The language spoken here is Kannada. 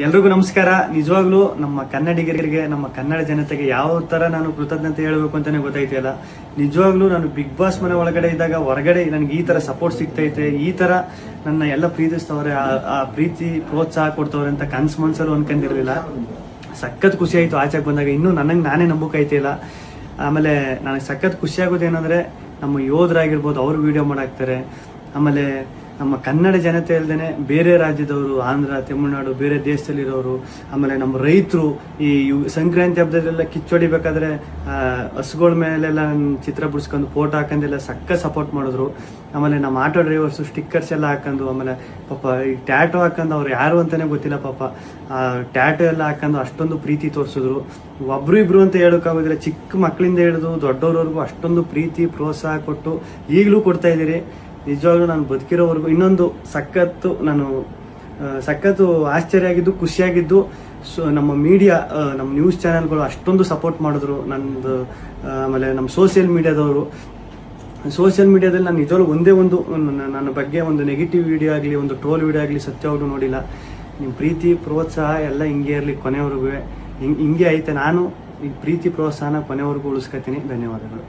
ಎಲ್ರಿಗೂ ನಮಸ್ಕಾರ. ನಿಜವಾಗ್ಲೂ ನಮ್ಮ ಕನ್ನಡಿಗರಿಗೆ, ನಮ್ಮ ಕನ್ನಡ ಜನತೆಗೆ ಯಾವ ತರ ನಾನು ಕೃತಜ್ಞತೆ ಹೇಳಬೇಕು ಅಂತಾನೆ ಗೊತ್ತಾಯ್ತಿಲ್ಲ. ನಿಜವಾಗ್ಲೂ ನಾನು ಬಿಗ್ ಬಾಸ್ ಮನೆ ಒಳಗಡೆ ಇದ್ದಾಗ ಹೊರಗಡೆ ನನಗೆ ಈ ತರ ಸಪೋರ್ಟ್ ಸಿಗ್ತೈತೆ, ಈ ತರ ನನ್ನ ಎಲ್ಲ ಪ್ರೀತಿಸ್ತವ್ರೆ, ಆ ಪ್ರೀತಿ ಪ್ರೋತ್ಸಾಹ ಕೊಡ್ತವ್ರೆ ಅಂತ ಮನ್ಸಲ್ಲೂ ಅನ್ಕೊಂಡಿರ್ಲಿಲ್ಲ. ಸಖತ್ ಖುಷಿ ಆಯ್ತು ಆಚೆಗೆ ಬಂದಾಗ. ಇನ್ನೂ ನನಗೆ ನಾನೇ ನಂಬಕಾಯ್ತಿಲ್ಲ. ಆಮೇಲೆ ನನಗೆ ಸಖತ್ ಖುಷಿ ಆಗೋದೇನಂದ್ರೆ ನಮ್ಮ ಯೋಧರಾಗಿರ್ಬೋದು, ಅವರು ವಿಡಿಯೋ ಮಾಡಾಕ್ತಾರೆ. ಆಮೇಲೆ ನಮ್ಮ ಕನ್ನಡ ಜನತೆ ಅಲ್ಲದೆ ಬೇರೆ ರಾಜ್ಯದವರು, ಆಂಧ್ರ, ತಮಿಳುನಾಡು, ಬೇರೆ ದೇಶದಲ್ಲಿರೋರು, ಆಮೇಲೆ ನಮ್ಮ ರೈತರು ಈ ಸಂಕ್ರಾಂತಿ ಹಬ್ಬದಲ್ಲೆಲ್ಲ ಕಿಚ್ಚೊಡಿಬೇಕಾದ್ರೆ ಹಸುಗಳ ಮೇಲೆಲ್ಲ ಚಿತ್ರ ಬಿಡಿಸ್ಕೊಂಡು ಫೋಟೋ ಹಾಕೊಂಡೆಲ್ಲ ಸಕ್ಕ ಸಪೋರ್ಟ್ ಮಾಡಿದ್ರು. ಆಮೇಲೆ ನಮ್ಮ ಆಟೋ ಡ್ರೈವರ್ಸು ಸ್ಟಿಕ್ಕರ್ಸ್ ಎಲ್ಲ ಹಾಕೊಂಡು, ಆಮೇಲೆ ಪಾಪ ಈ ಟ್ಯಾಟೋ ಹಾಕೊಂಡು ಅವ್ರು ಯಾರು ಅಂತಾನೆ ಗೊತ್ತಿಲ್ಲ ಪಾಪ, ಟ್ಯಾಟೋ ಎಲ್ಲ ಹಾಕೊಂಡು ಅಷ್ಟೊಂದು ಪ್ರೀತಿ ತೋರಿಸಿದ್ರು. ಒಬ್ರು ಇಬ್ರು ಅಂತ ಹೇಳೋಕ್ಕಾಗೋದಿಲ್ಲ, ಚಿಕ್ಕ ಮಕ್ಕಳಿಂದ ಹಿಡಿದು ದೊಡ್ಡವ್ರವರೆಗೂ ಅಷ್ಟೊಂದು ಪ್ರೀತಿ ಪ್ರೋತ್ಸಾಹ ಕೊಟ್ಟು ಈಗಲೂ ಕೊಡ್ತಾ ಇದ್ದೀರಿ. ನಿಜವಾಗ್ಲೂ ನಾನು ಬದುಕಿರೋವರೆಗೂ ಇನ್ನೊಂದು ಸಖತ್ತು ಆಶ್ಚರ್ಯ ಆಗಿದ್ದು, ಖುಷಿಯಾಗಿದ್ದು ನಮ್ಮ ಮೀಡಿಯಾ, ನಮ್ಮ ನ್ಯೂಸ್ ಚಾನೆಲ್ಗಳು ಅಷ್ಟೊಂದು ಸಪೋರ್ಟ್ ಮಾಡಿದ್ರು ನಂದು. ಆಮೇಲೆ ನಮ್ಮ ಸೋಷಿಯಲ್ ಮೀಡಿಯಾದಲ್ಲಿ ನಾನು ನಿಜವಾಗ್ಲೂ ಒಂದೇ ಒಂದು ನನ್ನ ಬಗ್ಗೆ ಒಂದು ನೆಗೆಟಿವ್ ವಿಡಿಯೋ ಆಗಲಿ, ಒಂದು ಟ್ರೋಲ್ ವಿಡಿಯೋ ಆಗಲಿ ಸತ್ಯವಾಗ್ಲೂ ನೋಡಿಲ್ಲ. ನಿಮ್ಮ ಪ್ರೀತಿ ಪ್ರೋತ್ಸಾಹ ಎಲ್ಲ ಹಿಂಗೆ ಇರಲಿ ಕೊನೆವರೆಗೂ, ಹಿಂಗೆ ಐತೆ. ನಾನು ಈ ಪ್ರೀತಿ ಪ್ರೋತ್ಸಾಹನ ಕೊನೆವರೆಗೂ ಉಳಿಸ್ಕೊತೀನಿ. ಧನ್ಯವಾದಗಳು.